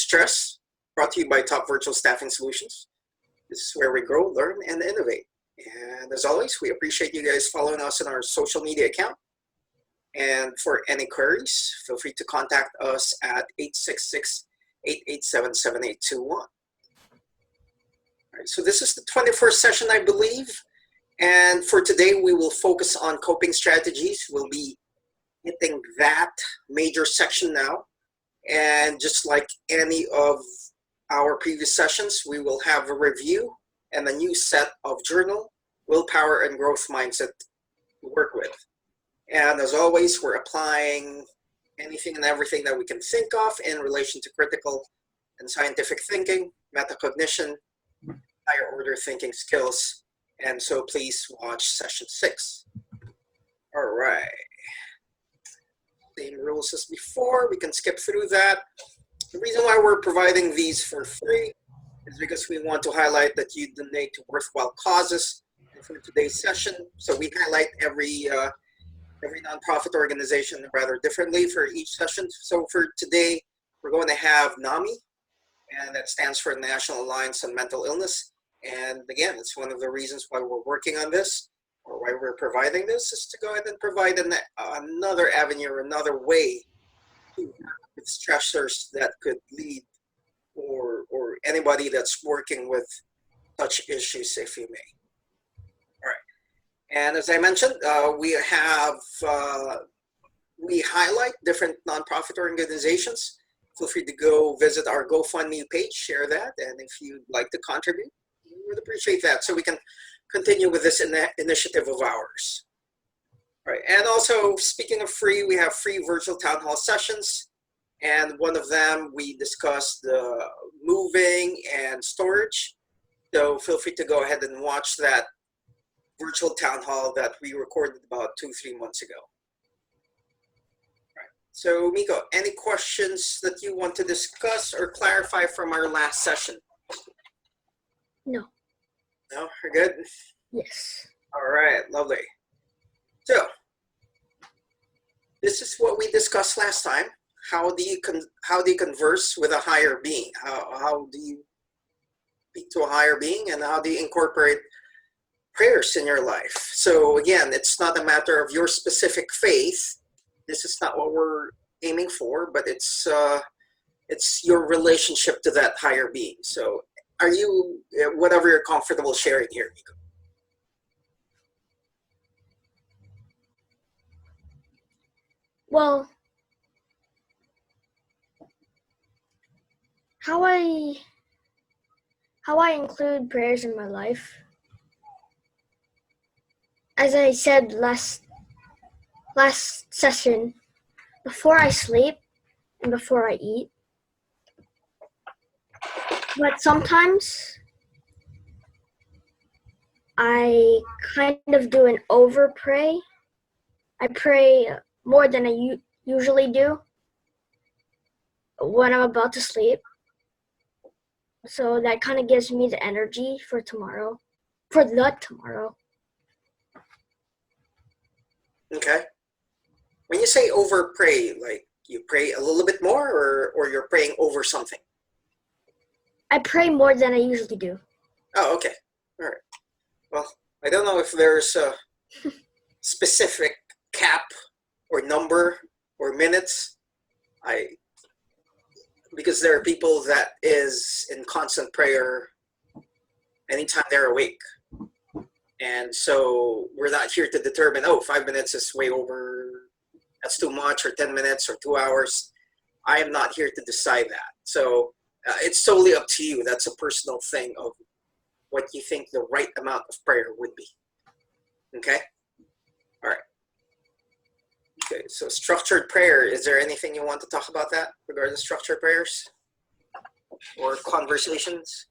Stress, brought to you by Top Virtual Staffing Solutions. This is where we grow, learn, and innovate. And as always, we appreciate you guys following us on our social media account. And for any queries, feel free to contact us at 866-887-7821. All right, so this is the 21st session, I believe. And for today, we will focus on coping strategies. We'll be hitting that major section now. And just like any of our previous sessions, we will have a review and a new set of journal, willpower, and growth mindset to work with. And as always, we're applying anything and everything that we can think of in relation to critical and scientific thinking, metacognition, higher order thinking skills. And so please watch session 6. All right. Same rules as before. We can skip through that. The reason why we're providing these for free is because we want to highlight that you donate to worthwhile causes. And for today's session, so we highlight every nonprofit organization rather differently for each session. So for today, we're going to have NAMI, and that stands for National Alliance on Mental Illness. And again, it's one of the reasons why we're working on this, or why we're providing this, is to go ahead and provide another avenue or another way to work with stressors that could lead or anybody that's working with such issues, if you may. All right. And as I mentioned, we highlight different nonprofit organizations. Feel free to go visit our GoFundMe page, share that, and if you'd like to contribute, we would appreciate that so we can continue with this initiative of ours. All right, and also speaking of free, we have free virtual town hall sessions, and one of them we discussed the moving and storage. So feel free to go ahead and watch that virtual town hall that we recorded about 2-3 months ago. All right. So Miko, any questions that you want to discuss or clarify from our last session? No. No, we're good? Yes. All right, lovely. So, this is what we discussed last time. How do you converse with a higher being? How do you speak to a higher being, and how do you incorporate prayers in your life? So again, it's not a matter of your specific faith. This is not what we're aiming for, but it's your relationship to that higher being. So are you, whatever you're comfortable sharing here, Miko? Well, how I include prayers in my life, as I said last session, before I sleep and before I eat. But sometimes I kind of do an over pray. I pray more than I usually do when I'm about to sleep. So that kind of gives me the energy for tomorrow, Okay. When you say over pray, like you pray a little bit more, or you're praying over something? I pray more than I usually do. Oh, okay. All right. Well, I don't know if there's a specific cap or number or minutes. Because there are people that is in constant prayer anytime they're awake. And so we're not here to determine, 5 minutes is way over, that's too much, or 10 minutes or 2 hours. I am not here to decide that. So it's totally up to you. That's a personal thing of what you think the right amount of prayer would be. Okay? All right. Okay, so structured prayer. Is there anything you want to talk about that regarding structured prayers or conversations?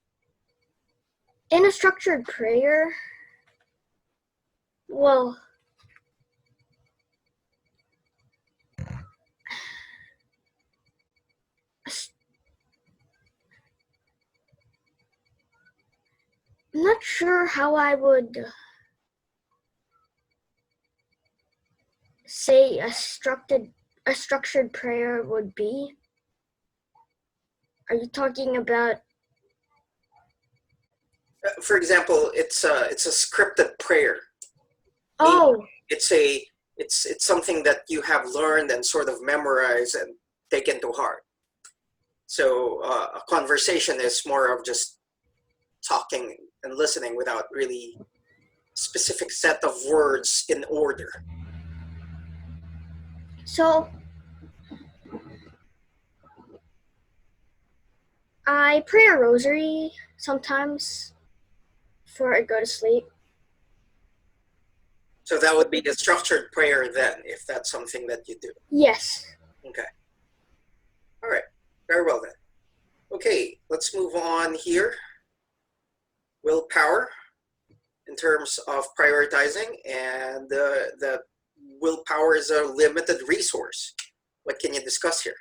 In a structured prayer, well, I'm not sure how I would say a structured prayer would be. Are you talking about? For example, it's a scripted prayer. Oh, It's something that you have learned and sort of memorized and taken to heart. So a conversation is more of just talking and listening without really specific set of words in order. so I pray a rosary sometimes before I go to sleep. So that would be the structured prayer then, if that's something that you do. Yes. Okay. All right. Very well then. Okay, let's move on here. Willpower in terms of prioritizing, and the willpower is a limited resource. What can you discuss here?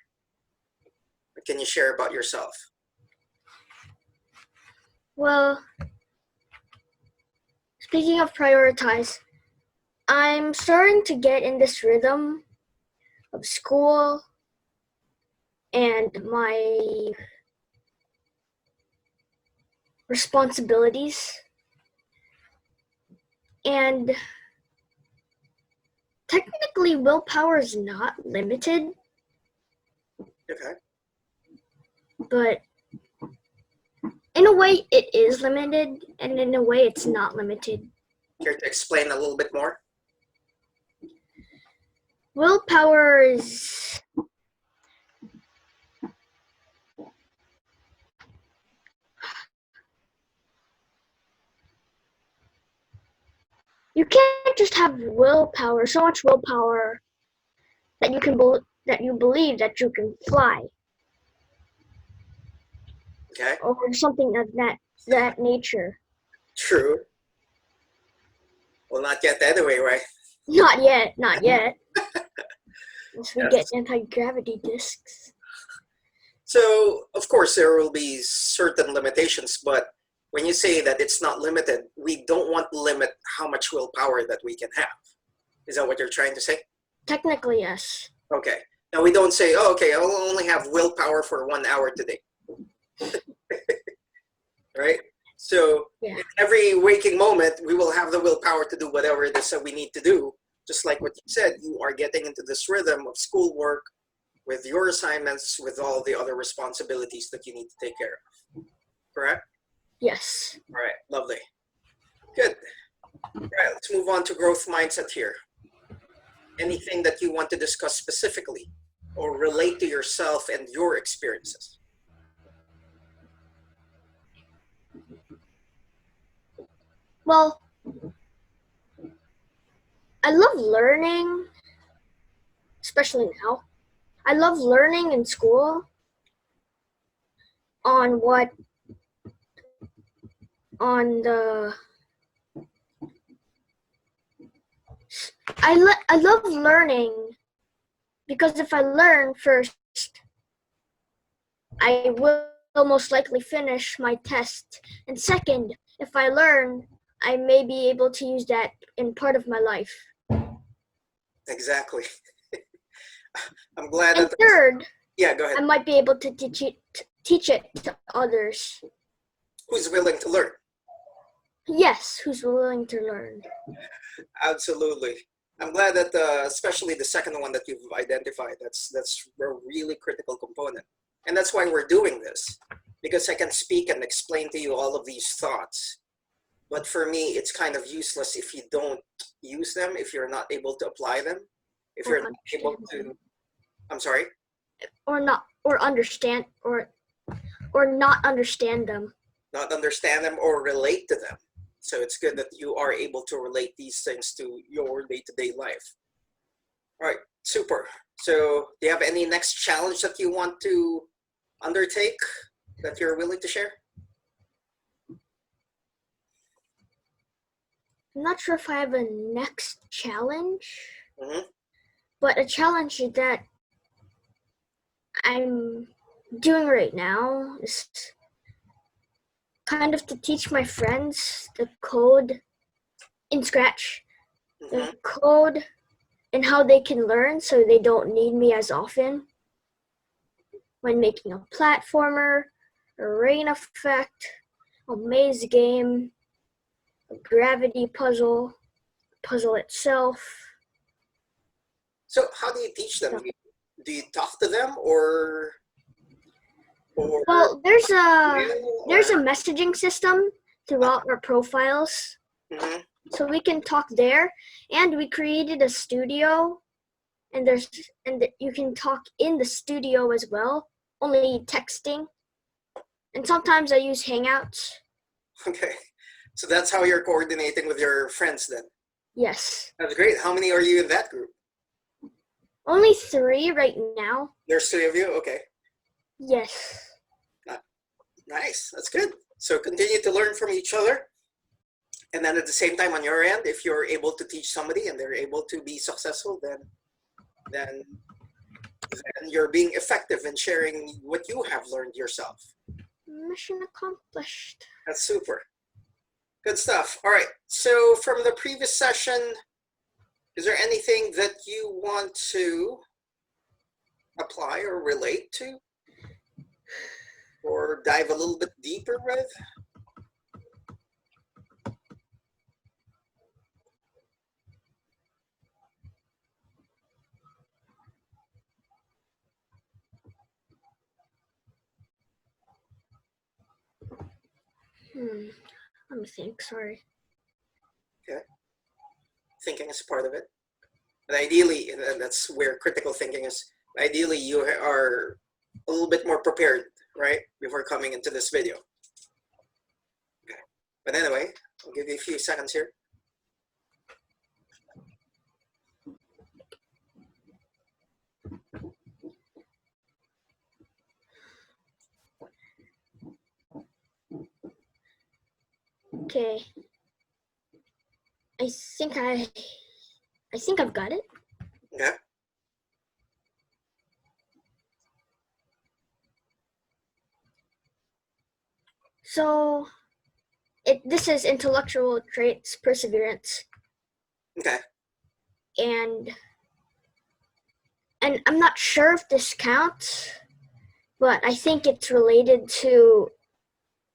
What can you share about yourself? Well, speaking of prioritize, I'm starting to get in this rhythm of school and my responsibilities. And technically, willpower is not limited, Okay. but in a way, it is limited, and in a way, it's not limited. Care to explain a little bit more? Willpower is you can't just have willpower, so much willpower that you can that you believe that you can fly. Okay. Or something of that nature. True. Well, not yet anyway, right? Not yet. Unless we Yes. get anti-gravity discs. So, of course, there will be certain limitations, but when you say that it's not limited, we don't want to limit how much willpower that we can have. Is that what you're trying to say? Technically, yes. Okay. Now, we don't say, oh, okay, I'll only have willpower for 1 hour today. Right? So, Yeah. in every waking moment, we will have the willpower to do whatever it is that we need to do. Just like what you said, you are getting into this rhythm of schoolwork, with your assignments, with all the other responsibilities that you need to take care of. Correct? Yes. All right, lovely. Good. All right, let's move on to growth mindset here. Anything that you want to discuss specifically or relate to yourself and your experiences? Well, I love learning, especially now. I love learning in school on the I love learning because if I learn first, I will most likely finish my test. And second, if I learn, I may be able to use that in part of my life. Exactly. I'm glad And that. third, Yeah, go ahead. I might be able to teach it to others. Who's willing to learn? Yes, who's willing to learn. Absolutely. I'm glad that, especially the second one that you've identified, that's a really critical component. And that's why we're doing this, because I can speak and explain to you all of these thoughts. But for me, it's kind of useless if you don't use them, if you're not able to apply them, if you're not able to, I'm sorry? Or understand or not understand them. Not understand them or relate to them. So it's good that you are able to relate these things to your day-to-day life. All right, super. So do you have any next challenge that you want to undertake that you're willing to share? I'm not sure if I have a next challenge, Mm-hmm. but a challenge that I'm doing right now is kind of to teach my friends the code in Scratch, the code and how they can learn so they don't need me as often when making a platformer, a rain effect, a maze game, a gravity puzzle, puzzle itself. So how do you teach them? Do you talk to them or Well, there's or- a messaging system throughout our profiles, Mhm. so we can talk there. And we created a studio, and you can talk in the studio as well, only texting. And sometimes I use Hangouts. Okay. So that's how you're coordinating with your friends then. Yes. That's great. How many are you in that group? Only 3 right now. There's 3 of you? Okay. Yes. Nice. That's good. So continue to learn from each other. And then at the same time on your end, if you're able to teach somebody and they're able to be successful, then you're being effective in sharing what you have learned yourself. Mission accomplished. That's super. Good stuff. All right. So from the previous session, is there anything that you want to apply or relate to or dive a little bit deeper with? Let me think. Sorry. Okay. Thinking is part of it. But ideally, and that's where critical thinking is, ideally you are a little bit more prepared, right, before coming into this video. Okay. But anyway, I'll give you a few seconds here. Okay. I think I've got it. Okay. So, this is intellectual traits, perseverance, Okay. and I'm not sure if this counts, but I think it's related to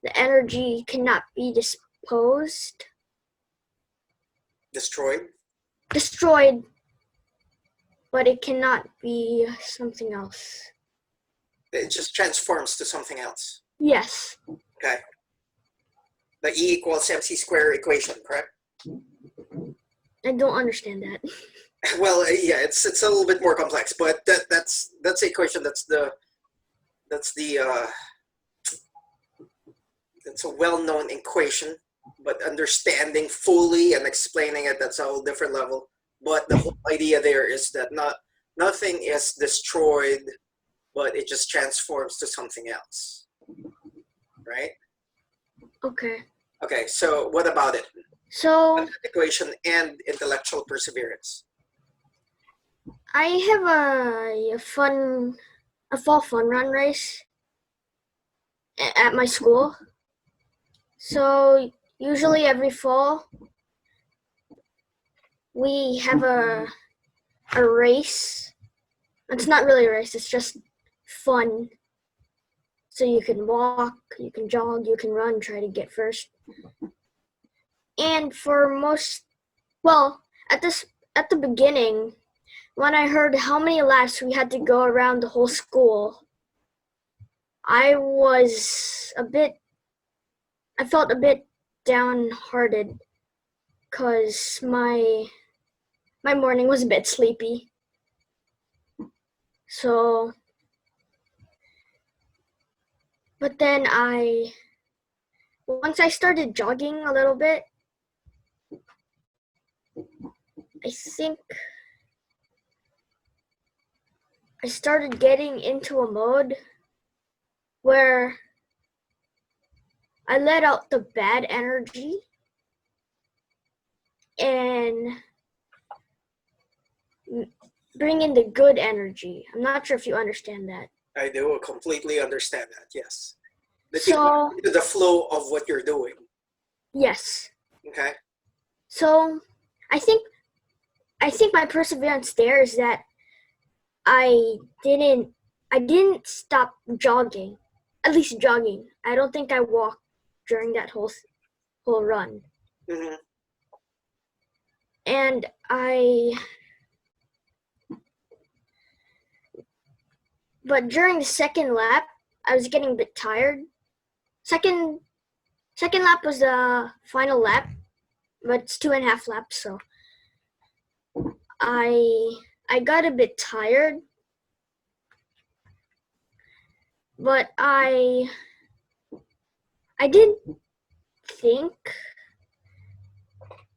the energy cannot be disposed, destroyed, but it cannot be something else. It just transforms to something else. Yes. Okay. The E equals MC square equation, correct? I don't understand that. Well, yeah, it's a little bit more complex, but that's the equation. That's a well-known equation, but understanding fully and explaining it, that's a whole different level. But the whole idea there is that nothing is destroyed, but it just transforms to something else, right? Okay. Okay, so what about it? So Equation and intellectual perseverance. I have a fall fun run race at my school. So usually every fall we have a race. It's not really a race, it's just fun. So you can walk, you can jog, you can run, try to get first. And for at the beginning, when I heard how many laps we had to go around the whole school, I felt a bit downhearted because my morning was a bit sleepy. So, but then once I started jogging a little bit, I think I started getting into a mode where I let out the bad energy and bring in the good energy. I'm not sure if you understand that. I do completely understand that, yes. So, into the flow of what you're doing. Yes. Okay. So I think my perseverance there is that I didn't I didn't stop jogging, at least jogging. I don't think I walked during that whole run. Mm-hmm. And but during the second lap, I was getting a bit tired. Second lap was the final lap, but it's 2.5 laps, so I got a bit tired, but I didn't think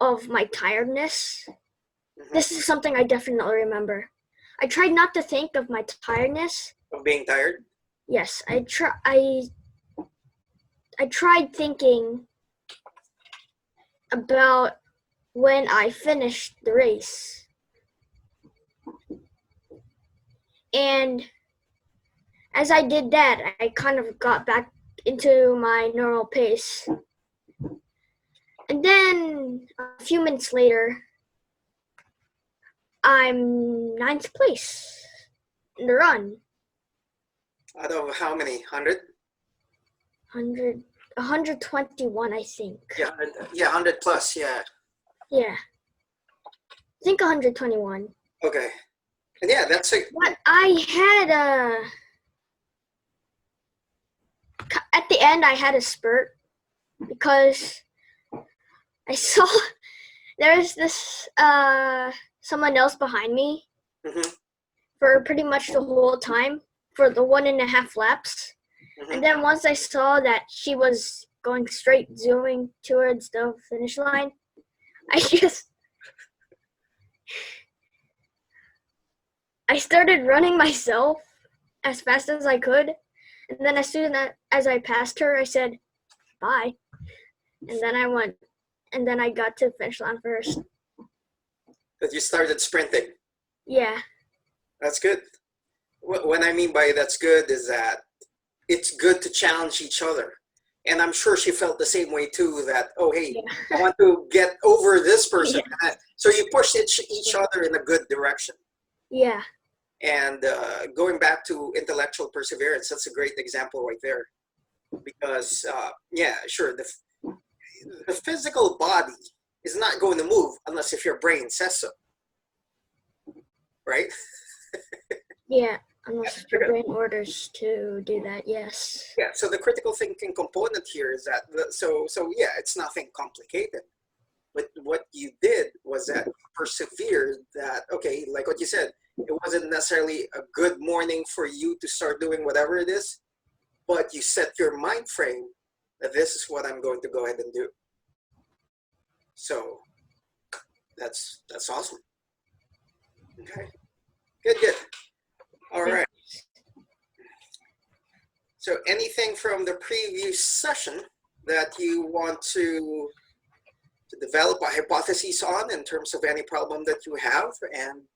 of my tiredness. Mm-hmm. This is something I definitely remember. I tried not to think of my tiredness. Of being tired? Yes, I tried thinking about when I finished the race. And as I did that, I kind of got back into my normal pace. And then a few minutes later, I'm 9th place in the run. Out of how many? 100? 121, I think. Yeah, 100 plus, yeah. Yeah. I think 121. Okay. And yeah, that's a... But I had at the end, I had a spurt because I saw there's this someone else behind me Mm-hmm. for pretty much the whole time for the 1.5 laps. Mm-hmm. And then once I saw that she was going straight, zooming towards the finish line, I started running myself as fast as I could. And then as soon as I passed her, I said, bye. And then I got to the finish line first. That you started sprinting. Yeah. That's good. What I mean by that's good is that it's good to challenge each other. And I'm sure she felt the same way too, that, oh, hey, Yeah. I want to get over this person. Yeah. So you pushed each other in a good direction. Yeah. And going back to intellectual perseverance, that's a great example right there. Because, yeah, sure, the physical body is not going to move unless if your brain says so. Right? Yeah. Unless your brain orders to do that, yes. Yeah, so the critical thinking component here is that, so yeah, it's nothing complicated. But what you did was that you persevered that, okay, like what you said, it wasn't necessarily a good morning for you to start doing whatever it is, but you set your mind frame that this is what I'm going to go ahead and do. So that's awesome. Okay, good. All right. So anything from the previous session that you want to develop a hypothesis on in terms of any problem that you have and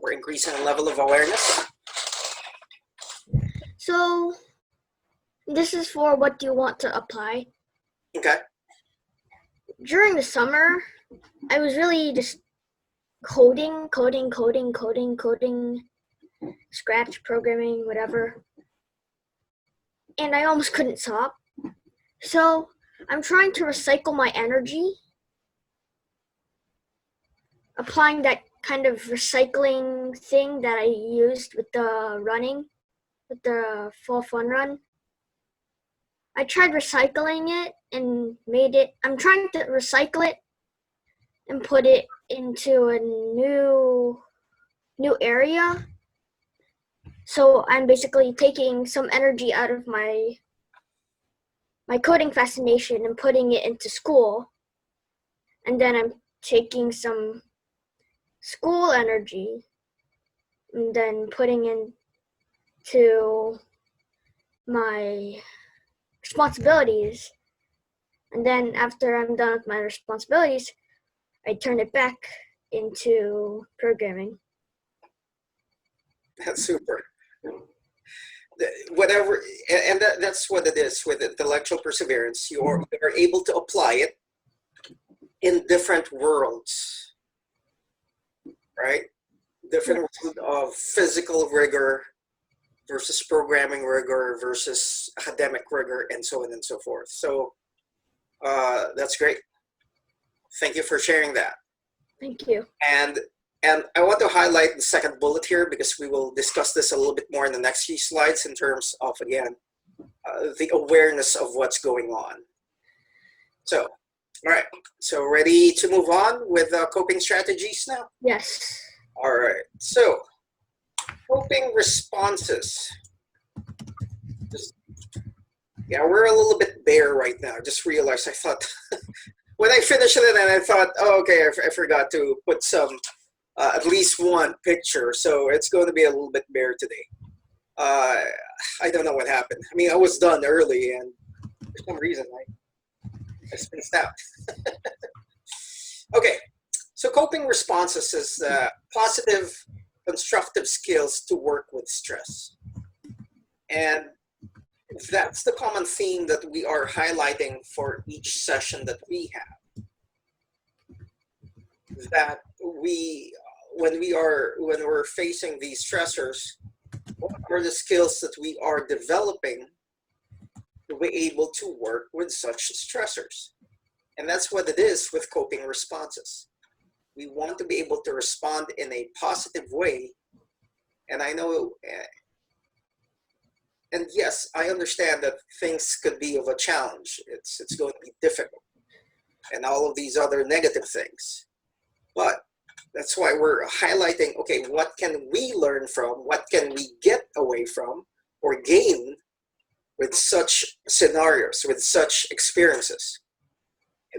or increasing a level of awareness? So this is for what you want to apply. Okay. During the summer, I was really just coding, Scratch, programming, whatever. And I almost couldn't stop. So I'm trying to recycle my energy, applying that kind of recycling thing that I used with the running, with the fall fun run. I tried recycling it and I'm trying to recycle it and put it into a new area. So I'm basically taking some energy out of my coding fascination and putting it into school. And then I'm taking some school energy and then putting into my responsibilities. And then after I'm done with my responsibilities, I turn it back into programming. That's super. Whatever, and that's what it is with intellectual perseverance. You're able to apply it in different worlds, right? Different world of physical rigor, versus programming rigor versus academic rigor, and so on and so forth. So that's great. Thank you for sharing that. Thank you. And I want to highlight the second bullet here because we will discuss this a little bit more in the next few slides in terms of, again, the awareness of what's going on. So, all right. So ready to move on with coping strategies now? Yes. All right. So coping responses. Yeah, we're a little bit bare right now. I just realized, I thought, when I finished it and I thought, oh, okay, I forgot to put some, at least one picture. So it's going to be a little bit bare today. I don't know what happened. I mean, I was done early and for some reason I spaced out. Okay, so coping responses is positive, constructive skills to work with stress. And that's the common theme that we are highlighting for each session that we have. That when we're facing these stressors, what are the skills that we are developing to be able to work with such stressors? And that's what it is with coping responses. We want to be able to respond in a positive way. And I know, and yes, I understand that things could be of a challenge. It's going to be difficult and all of these other negative things. But that's why we're highlighting, okay, what can we learn from, what can we get away from or gain with such scenarios, with such experiences?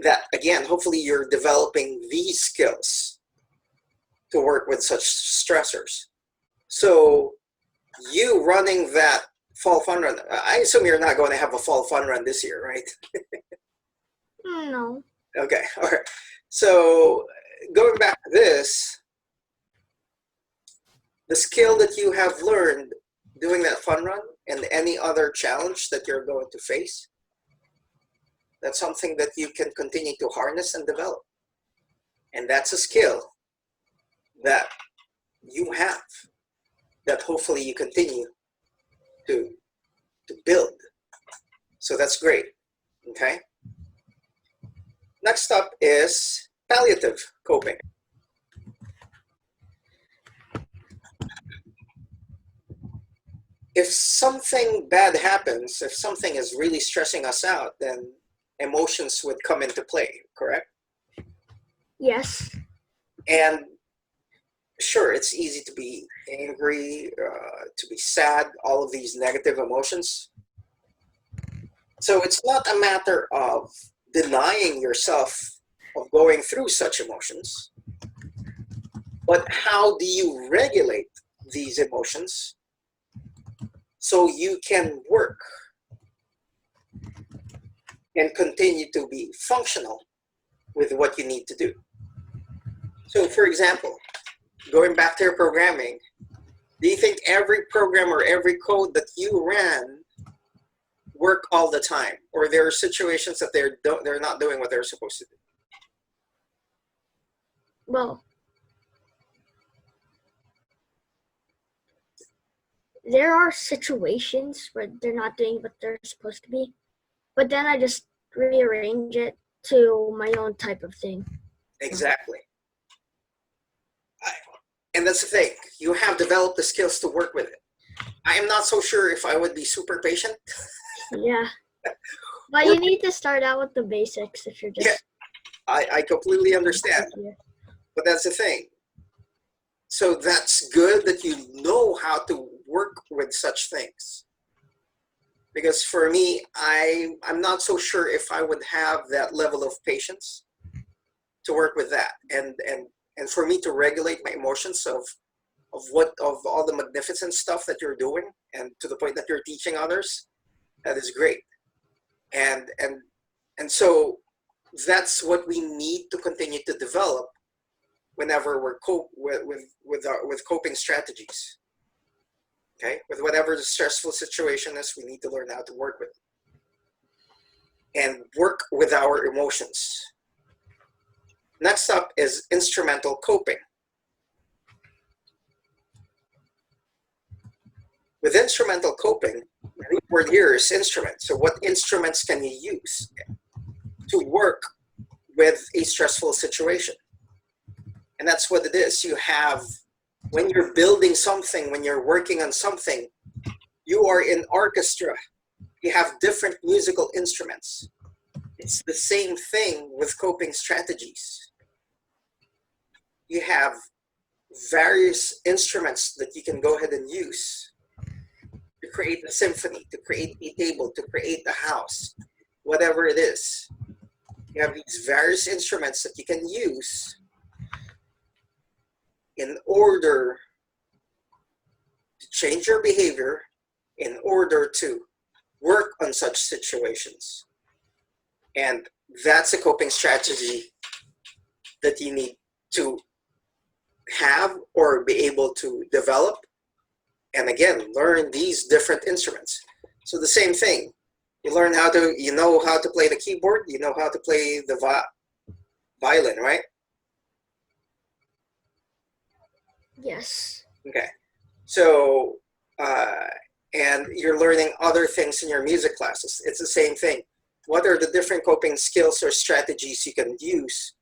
That, again, hopefully you're developing these skills to work with such stressors. So you running that fall fun run, I assume you're not going to have a fall fun run this year, right? No. Okay, all right. So going back to this, the skill that you have learned doing that fun run and any other challenge that you're going to face, that's something that you can continue to harness and develop. And that's a skill that you have that hopefully you continue to build. So that's great, okay? Next up is palliative coping. If something bad happens, if something is really stressing us out, then emotions would come into play, correct? Yes. And sure, it's easy to be angry, to be sad, all of these negative emotions. So it's not a matter of denying yourself of going through such emotions, but how do you regulate these emotions so you can work and continue to be functional with what you need to do. So for example, going back to your programming, do you think every program or every code that you ran work all the time? Or there are situations that they're not doing what they're supposed to do? Well, there are situations where they're not doing what they're supposed to be, but then I just rearrange it to my own type of thing. Exactly. And that's the thing. You have developed the skills to work with it. I am not so sure if I would be super patient. Yeah. But you need to start out with the basics if you're just... Yeah, I completely understand. But that's the thing. So that's good that you know how to work with such things. Because for me, I'm not so sure if I would have that level of patience to work with that. And for me to regulate my emotions of all the magnificent stuff that you're doing, and to the point that you're teaching others, that is great. And so that's what we need to continue to develop whenever we're with coping strategies. Okay, with whatever the stressful situation is, we need to learn how to work with it and work with our emotions. Next up is instrumental coping. With instrumental coping, the root word here is instrument. So what instruments can you use to work with a stressful situation? And that's what it is. You have, when you're building something, when you're working on something, you are in orchestra. You have different musical instruments. It's the same thing with coping strategies. You have various instruments that you can go ahead and use to create a symphony, to create a table, to create a house, whatever it is. You have these various instruments that you can use in order to change your behavior, in order to work on such situations. And that's a coping strategy that you need to have or be able to develop. And again, learn these different instruments. So the same thing, you learn how to, you know how to play the keyboard, you know how to play the violin, right? Yes. Okay. So, and you're learning other things in your music classes. It's the same thing. What are the different coping skills or strategies you can use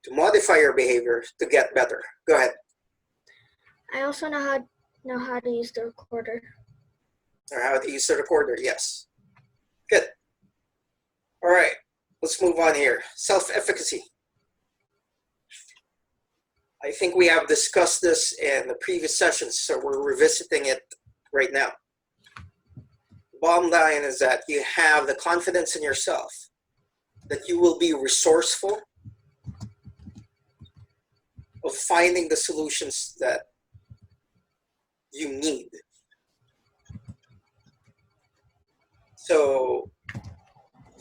to modify your behavior to get better? Go ahead. I also know how to use the recorder. Or how to use the recorder, yes. Good. All right, let's move on here. Self-efficacy. I think we have discussed this in the previous sessions, so we're revisiting it right now. Bottom line is that you have the confidence in yourself that you will be resourceful of finding the solutions that you need. So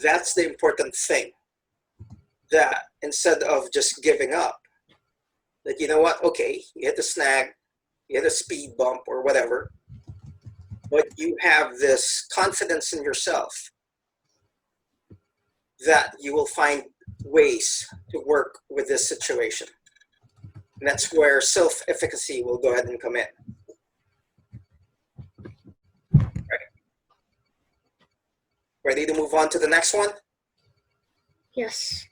that's the important thing, that instead of just giving up, that you know what, okay, you hit a snag, you hit a speed bump or whatever, but you have this confidence in yourself that you will find ways to work with this situation. And that's where self-efficacy will go ahead and come in. Right. Ready to move on to the next one? Yes.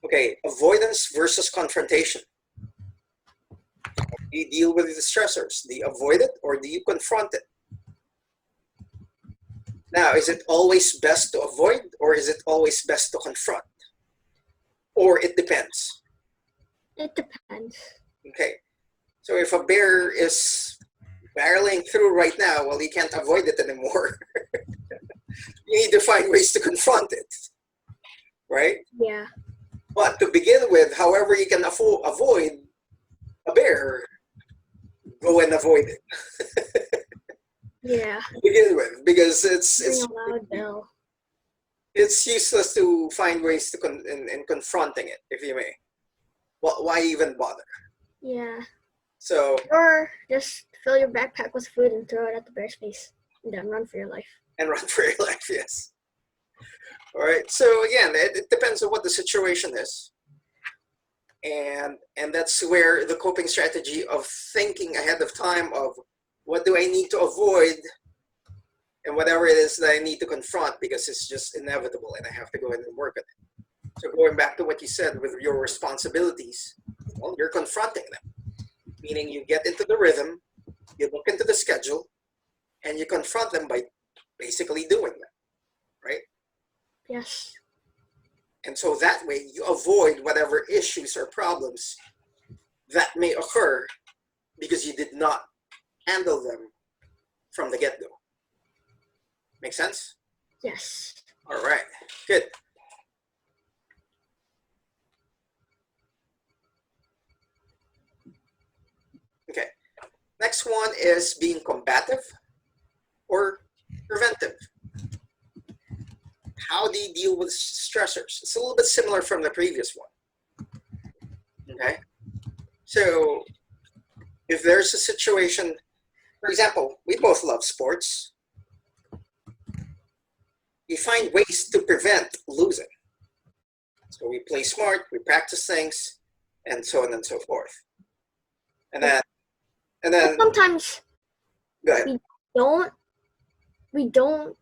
Okay, avoidance versus confrontation. Do you deal with the stressors? Do you avoid it or do you confront it? Now, is it always best to avoid or is it always best to confront? Or it depends? It depends. Okay, so if a bear is barreling through right now, well, you can't avoid it anymore. You need to find ways to confront it, right? Yeah. But to begin with, however you can avoid a bear, go and avoid it. Yeah. To begin with, because Ring a loud bell. it's useless to find ways to in confronting it, if you may. Well, why even bother? Yeah. So, Or just fill your backpack with food and throw it at the bear's face, and then run for your life. and run for your life, yes. All right. So again, it depends on what the situation is, and that's where the coping strategy of thinking ahead of time of what do I need to avoid, and whatever it is that I need to confront because it's just inevitable, and I have to go in and work on it. So going back to what you said with your responsibilities, well, you're confronting them, meaning you get into the rhythm, you look into the schedule, and you confront them by basically doing them, right? Yes. And so that way you avoid whatever issues or problems that may occur because you did not handle them from the get-go. Make sense? Yes. All right, good. Okay, next one is being combative or preventive. How do you deal with stressors? It's a little bit similar from the previous one. Okay, so if there's a situation, for example, we both love sports. You find ways to prevent losing. So we play smart, we practice things, and so on and so forth. And then But sometimes go ahead. we don't we don't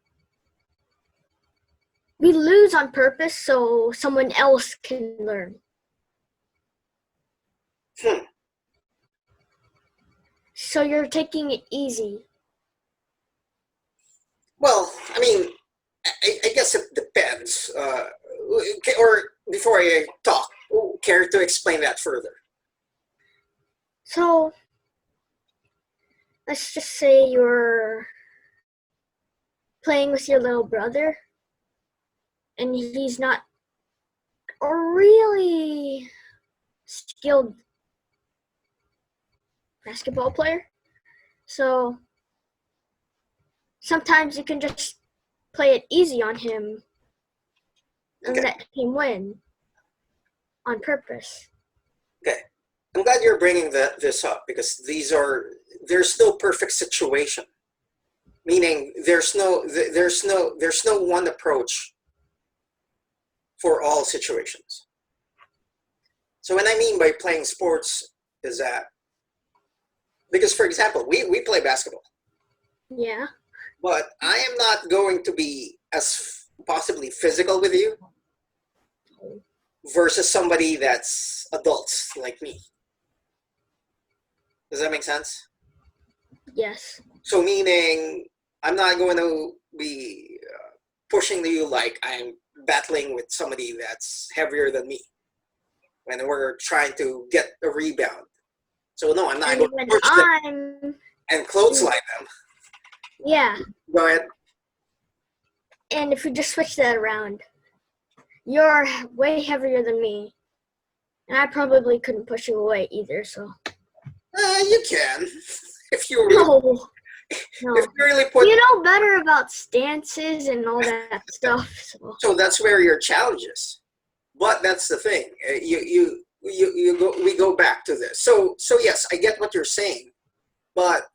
we lose on purpose so someone else can learn. So you're taking it easy. Well, I mean, I guess it depends. Or before I talk, care to explain that further? So let's just say you're playing with your little brother and he's not a really skilled basketball player. So sometimes you can just play it easy on him and let him win on purpose. Okay. I'm glad you're bringing this up because there's no perfect situation. Meaning there's no one approach for all situations. So what I mean by playing sports is that, because for example, we play basketball. Yeah. But I am not going to be as possibly physical with you versus somebody that's adults like me. Does that make sense? Yes. So meaning I'm not going to be pushing you like I'm battling with somebody that's heavier than me when we're trying to get a rebound. So no, I'm not going to push them and clothesline them. Yeah. Go ahead. And if we just switch that around, you're way heavier than me, and I probably couldn't push you away either. So. You can, if you really, no. If you really put. You know better about stances and all that stuff. So that's where your challenge is. But that's the thing. We go back to this. So yes, I get what you're saying, but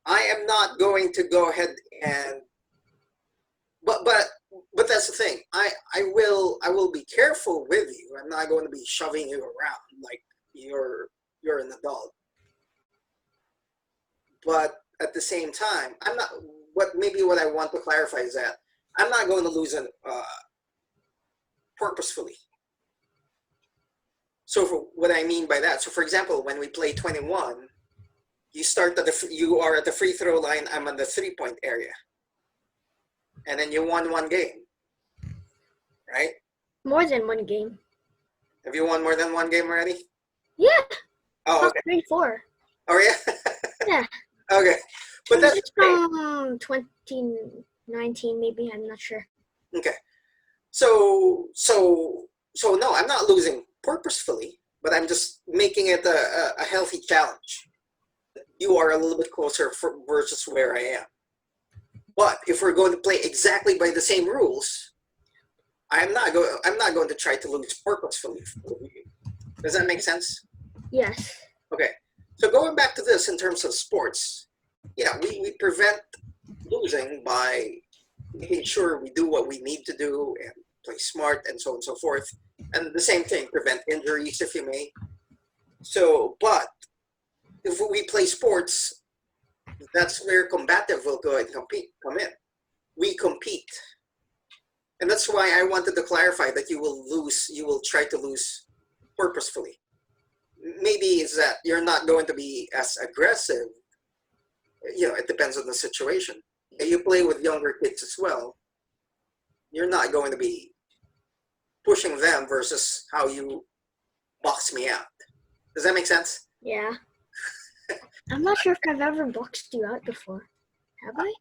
I am not going to go ahead and. But that's the thing. I will be careful with you. I'm not going to be shoving you around like you're an adult. But at the same time, I'm not. What I want to clarify is that I'm not going to lose purposefully. So what I mean by that, so for example, when we play 21, you are at the free throw line. I'm on the 3-point area, and then you won one game, right? More than one game. Have you won more than one game already? Yeah. Oh, okay. 3, 4. Oh yeah. Yeah. Okay, but that's from 2019, maybe. I'm not sure. Okay. So no, I'm not losing purposefully, but I'm just making it a healthy challenge. You are a little bit closer versus where I am. But if we're going to play exactly by the same rules, I'm not going to try to lose purposefully. Does that make sense? Yes. Okay. So going back to this in terms of sports, yeah, we prevent losing by making sure we do what we need to do and play smart and so on and so forth. And the same thing, prevent injuries if you may. So, but if we play sports, that's where combative will go and come in. We compete. And that's why I wanted to clarify that you will try to lose purposefully. Maybe it's that you're not going to be as aggressive. It depends on the situation. You play with younger kids as well. You're not going to be pushing them versus how you box me out. Does that make sense? Yeah. I'm not sure if I've ever boxed you out before. Have I?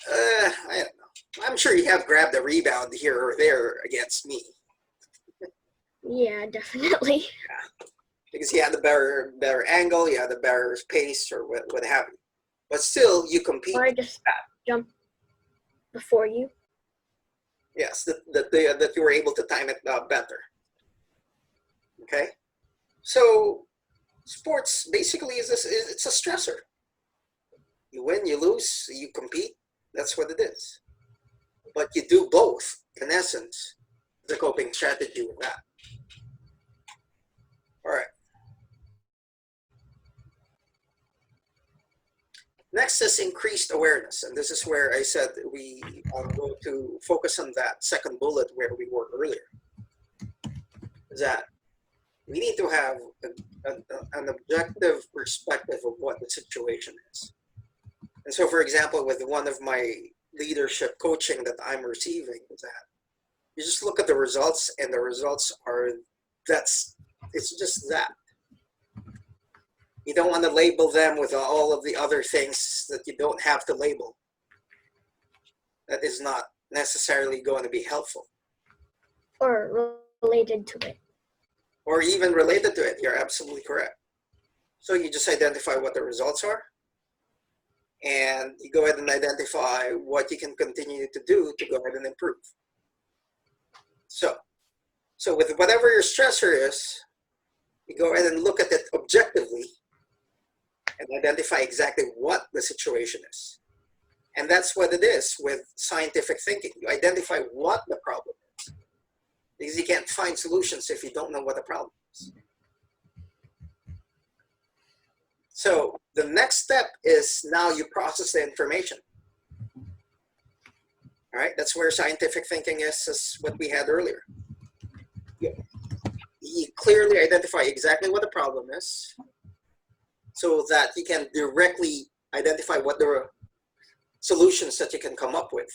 I don't know. I'm sure you have grabbed a rebound here or there against me. Yeah, definitely. Yeah. Because you had the better angle, you had the better pace, or what have you. But still, you compete. Or I just jump before you. Yes, that you were able to time it better. Okay, so sports basically it's a stressor. You win, you lose, you compete. That's what it is. But you do both, in essence, the coping strategy with that. All right. Next is increased awareness. And this is where I said we are going to focus on that second bullet where we were earlier. That we need to have an objective perspective of what the situation is. And so, for example, with one of my leadership coaching that I'm receiving, is that you just look at the results, and the results are it's just that. You don't want to label them with all of the other things that you don't have to label. That is not necessarily going to be helpful. Or related to it. Or even related to it. You're absolutely correct. So you just identify what the results are, and you go ahead and identify what you can continue to do to go ahead and improve. So with whatever your stressor is, you go ahead and look at it objectively and identify exactly what the situation is. And that's what it is with scientific thinking. You identify what the problem is, because you can't find solutions if you don't know what the problem is. So the next step is now you process the information. All right, that's where scientific thinking is what we had earlier. You clearly identify exactly what the problem is so that you can directly identify what the solutions that you can come up with.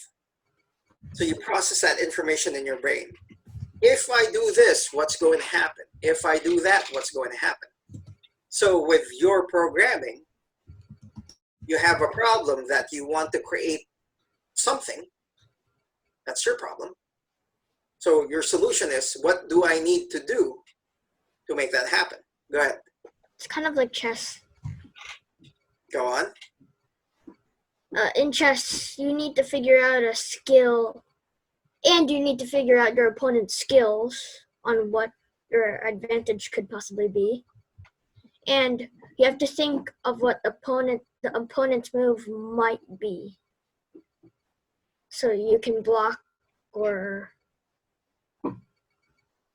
So you process that information in your brain. If I do this, what's going to happen? If I do that, what's going to happen? So with your programming, you have a problem that you want to create something. That's your problem. So your solution is, what do I need to do to make that happen? Go ahead. It's kind of like chess. Go on. In chess, you need to figure out a skill, and you need to figure out your opponent's skills on what your advantage could possibly be. And you have to think of what the opponent's move might be, so you can block or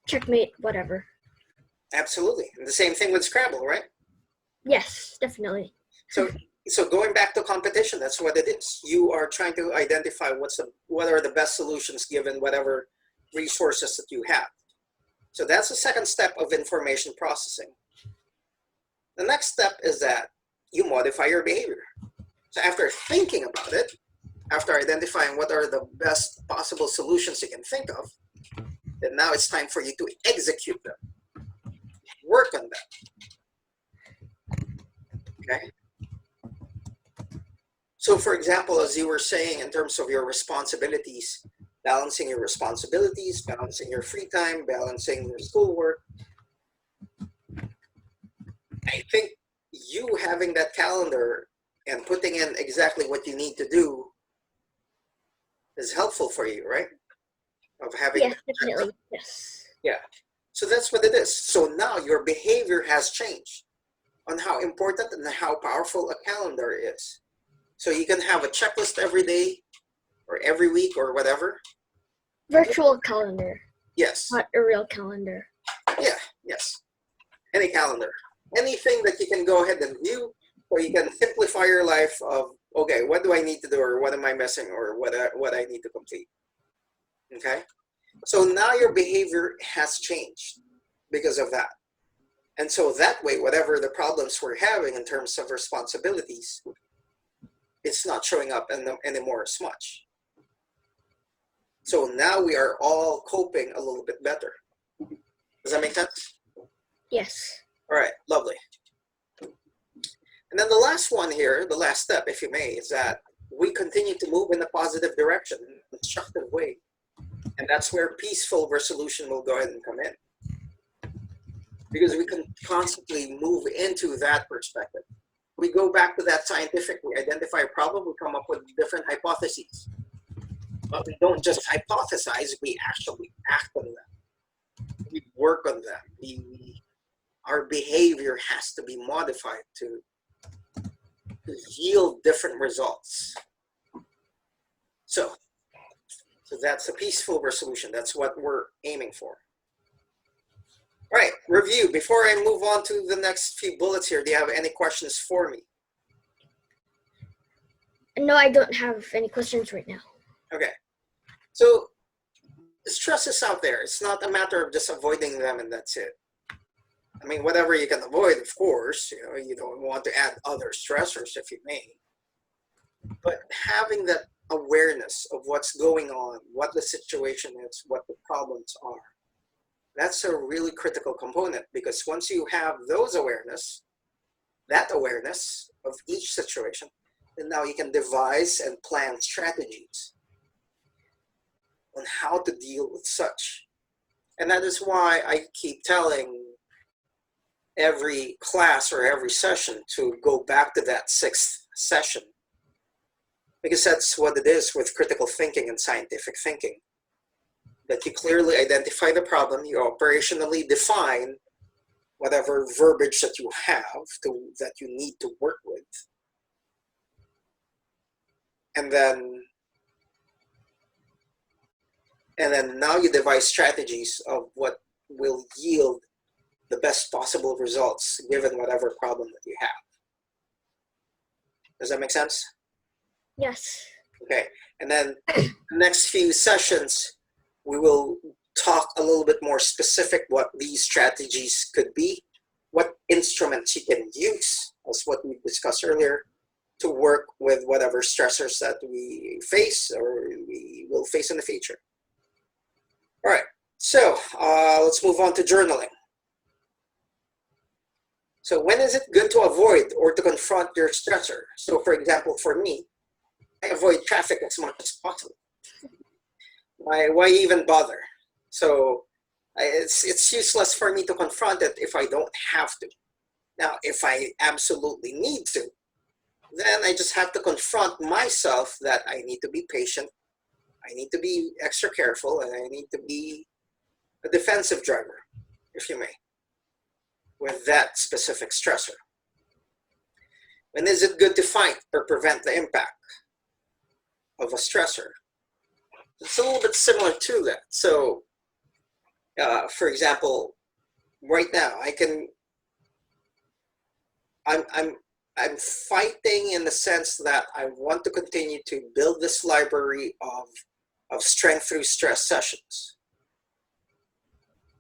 checkmate, whatever. Absolutely. And the same thing with Scrabble, right? Yes, definitely. So going back to competition, that's what it is. You are trying to identify what are the best solutions given whatever resources that you have. So that's the second step of information processing. The next step is that you modify your behavior. So after thinking about it, after identifying what are the best possible solutions you can think of, then now it's time for you to execute them. Work on them. Okay? So for example, as you were saying, in terms of your responsibilities, balancing your responsibilities, balancing your free time, balancing your schoolwork, I think you having that calendar and putting in exactly what you need to do is helpful for you, right? Of having Yes, definitely. Yes. Yeah. So that's what it is. So now your behavior has changed on how important and how powerful a calendar is. So you can have a checklist every day or every week or whatever. Virtual calendar. Yes. Not a real calendar. Yeah, yes. Any calendar. Anything that you can go ahead and view, or you can simplify your life of, okay, what do I need to do, or what am I missing, or what I need to complete. Okay? So now your behavior has changed because of that. And so that way, whatever the problems we're having in terms of responsibilities, it's not showing up anymore as much. So now we are all coping a little bit better. Does that make sense? Yes. All right, lovely. And then the last one here, the last step, if you may, is that we continue to move in a positive direction, in a constructive way. And that's where peaceful resolution will go ahead and come in. Because we can constantly move into that perspective. We go back to that scientific, we identify a problem, we come up with different hypotheses. But we don't just hypothesize, we actually act on them. We work on them. Our behavior has to be modified to yield different results. So that's a peaceful resolution. That's what we're aiming for. All right, review. Before I move on to the next few bullets here, do you have any questions for me? No, I don't have any questions right now. Okay. So stress is out there. It's not a matter of just avoiding them and that's it. I mean, whatever you can avoid, of course, you don't want to add other stressors if you may. But having that awareness of what's going on, what the situation is, what the problems are, that's a really critical component, because once you have that awareness of each situation, then now you can devise and plan strategies on how to deal with such. And that is why I keep telling every class or every session to go back to that 6th session, because that's what it is with critical thinking and scientific thinking. That you clearly identify the problem, you operationally define whatever verbiage that you have that you need to work with, and then now you devise strategies of what will yield the best possible results given whatever problem that you have. Does that make sense? Yes. Okay, and then the next few sessions, we will talk a little bit more specific what these strategies could be, what instruments you can use, as what we discussed earlier, to work with whatever stressors that we face or we will face in the future. All right, so let's move on to journaling. So when is it good to avoid or to confront your stressor? So for example, for me, I avoid traffic as much as possible. Why even bother? So it's useless for me to confront it if I don't have to. Now, if I absolutely need to, then I just have to confront myself that I need to be patient, I need to be extra careful, and I need to be a defensive driver, if you may, with that specific stressor. When is it good to fight or prevent the impact of a stressor? It's a little bit similar to that. So, for example, right now I'm fighting in the sense that I want to continue to build this library of strength through stress sessions.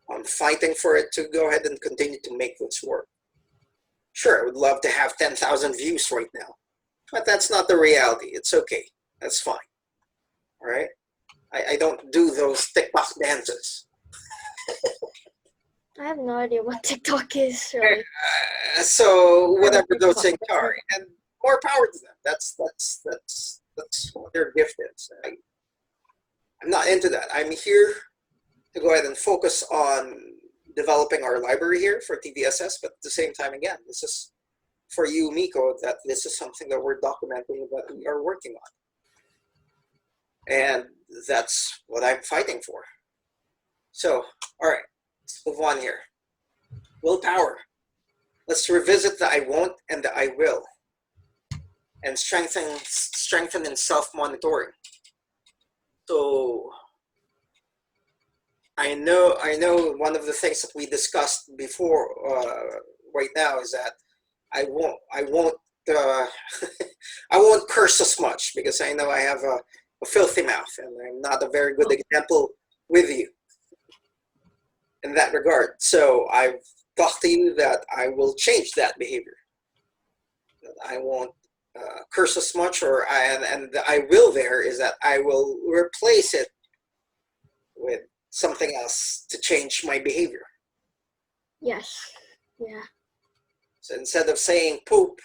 I'm fighting for it to go ahead and continue to make this work. Sure, I would love to have 10,000 views right now, but that's not the reality. It's okay. That's fine. All right. I don't do those TikTok dances. I have no idea what TikTok is. Really. So whatever those things are, and more power to them. That's what their gift is. I'm not into that. I'm here to go ahead and focus on developing our library here for TVSS, but at the same time, again, this is for you, Miko, that this is something that we're documenting, that we are working on. And that's what I'm fighting for. So, all right, let's move on here. Willpower. Let's revisit the I won't and the I will, and strengthen in self-monitoring. So I know one of the things that we discussed before right now is that I won't I won't curse as much, because I know I have a filthy mouth and I'm not a very good example with you in that regard. So I've talked to you that I will change that behavior. That I won't curse as much, and the I will there is that I will replace it with something else to change my behavior. Yes. Yeah. So instead of saying poop,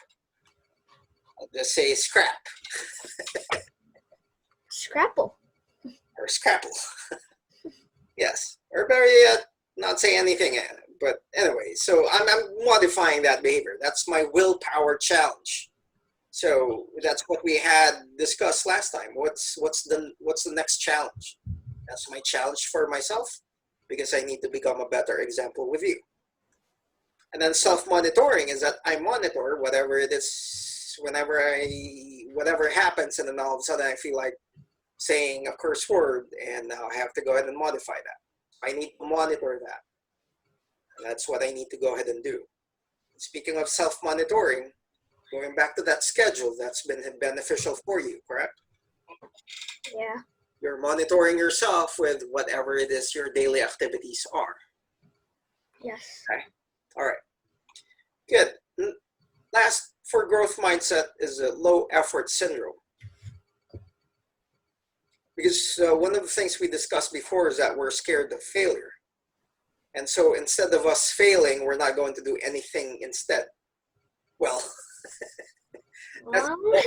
I'll just say scrap. Scrapple. Or scrapple. Yes. Or better yet, not say anything. But anyway, so I'm modifying that behavior. That's my willpower challenge. So that's what we had discussed last time. What's the next challenge? That's my challenge for myself, because I need to become a better example with you. And then self-monitoring is that I monitor whatever it is, whatever happens, and then all of a sudden I feel like saying a curse word, and now I have to go ahead and modify that. I need to monitor that. And that's what I need to go ahead and do. Speaking of self-monitoring, Going back to that schedule, that's been beneficial for you, correct? Yeah. You're monitoring yourself with whatever it is your daily activities are. Yes. Okay. All right. Good. Last for growth mindset is a low effort syndrome. Because one of the things we discussed before is that we're scared of failure. And so instead of us failing, we're not going to do anything instead. Well, What?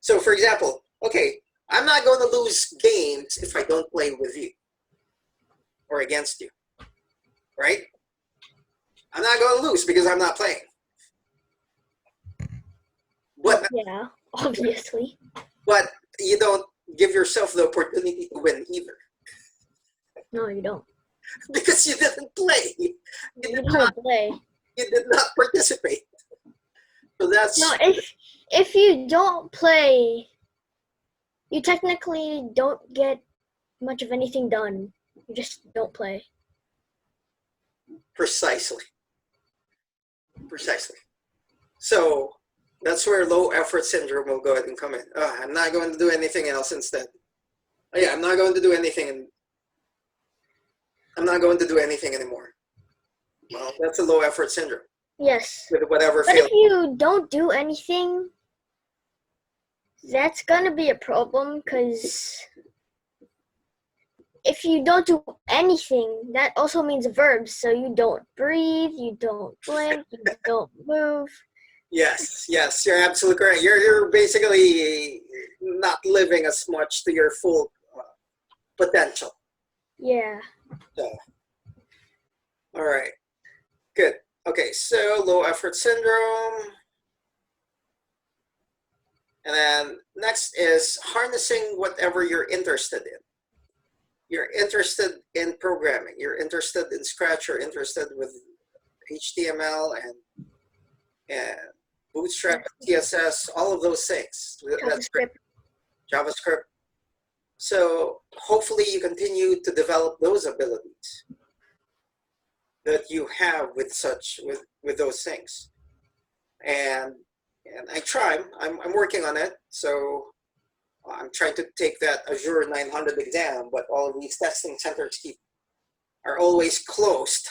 so for example, okay, I'm not going to lose games if I don't play with you or against you, right? I'm not going to lose because I'm not playing. But, Yeah, obviously. but you don't give yourself the opportunity to win either. No, you don't. Because you didn't play. You You don't play. You did not participate. So that's... No, if you don't play, you technically don't get much of anything done. You just don't play. Precisely. Precisely. So that's where low effort syndrome will go ahead and come in. I'm not going to do anything else instead. Oh, yeah, I'm not going to do anything, and I'm not going to do anything anymore. Well, that's a low effort syndrome. Yes. With whatever But failure. if you don't do anything, that's gonna be a problem, because if you don't do anything, that also means verbs. So you don't breathe, you don't blink, you don't move. Yes, yes, you're absolutely correct. You're basically not living as much to your full potential. Yeah. So, all right, good. Okay, so low effort syndrome. And then next is harnessing whatever you're interested in. You're interested in programming. You're interested in Scratch. You're interested with HTML and Bootstrap, TSS, all of those things. That's great. JavaScript. So hopefully you continue to develop those abilities that you have with those things. And I try. I'm working on it. So I'm trying to take that Azure 900 exam, but all of these testing centers are always closed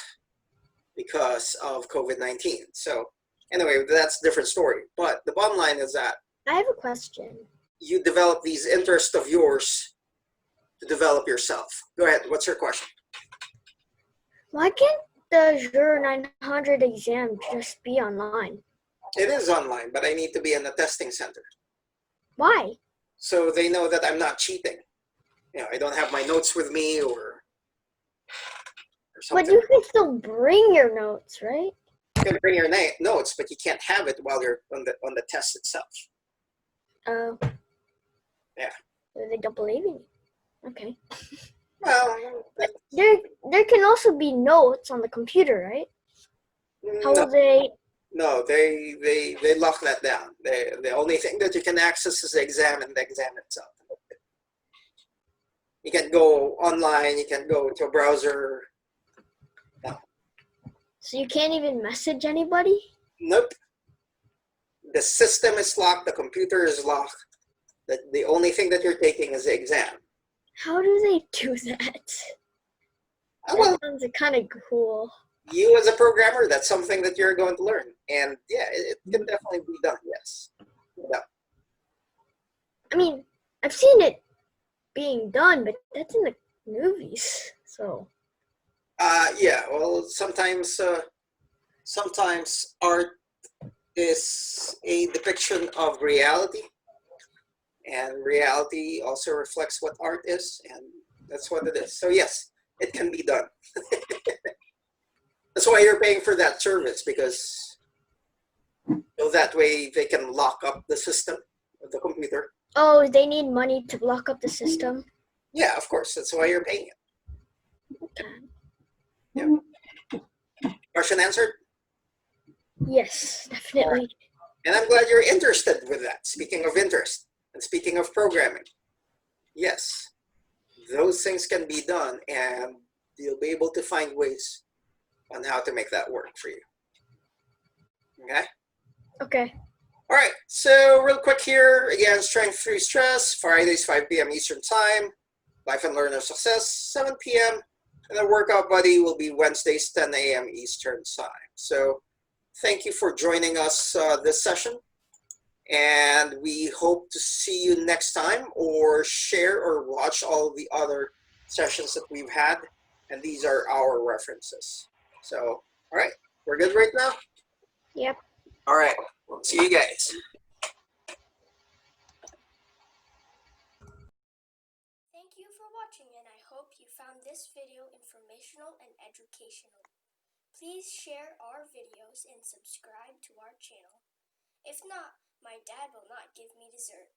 because of COVID-19. So anyway, that's a different story. But the bottom line is that I have a question. you develop these interests of yours to develop yourself. Go ahead. What's your question? Why can't the Azure 900 exam just be online? It is online, but I need to be in a testing center. Why? So they know that I'm not cheating. You know, I don't have my notes with me or something. But you can still bring your notes, right? You can bring your notes, but you can't have it while you're on the test itself. Oh. Yeah. They don't believe in you. Okay. Well, there can also be notes on the computer, right? How will they? No, they lock that down. The only thing that you can access is the exam and the exam itself. You can go online. You can go to a browser. No. So you can't even message anybody? Nope. The system is locked. The computer is locked. The only thing that you're taking is the exam. How do they do that? Well, That sounds kind of cool. You as a programmer, that's something that you're going to learn. And yeah, it can definitely be done, yes. Yeah. I mean, I've seen it being done, but that's in the movies, so. Yeah, well, sometimes art is a depiction of reality. And reality also reflects what art is, and that's what it is. So yes, it can be done. That's why you're paying for that service, because so that way they can lock up the system of the computer. Oh, they need money to lock up the system? Yeah, of course. That's why you're paying it. Okay. Yeah. Question answered? Yes, definitely. Right. And I'm glad you're interested with that. Speaking of interest and speaking of programming, yes, those things can be done, and you'll be able to find ways on how to make that work for you. Okay? Okay. All right, so real quick here, again, Strength Through Stress, Fridays, 5 p.m. Eastern Time, Life and Learner Success, 7 p.m., and the Workout Buddy will be Wednesdays, 10 a.m. Eastern Time. So thank you for joining us this session, and we hope to see you next time, or share or watch all the other sessions that we've had, and these are our references. So, all right, we're good right now? Yep. All right, see you guys. Thank you for watching, and I hope you found this video informational and educational. Please share our videos and subscribe to our channel. If not, my dad will not give me dessert.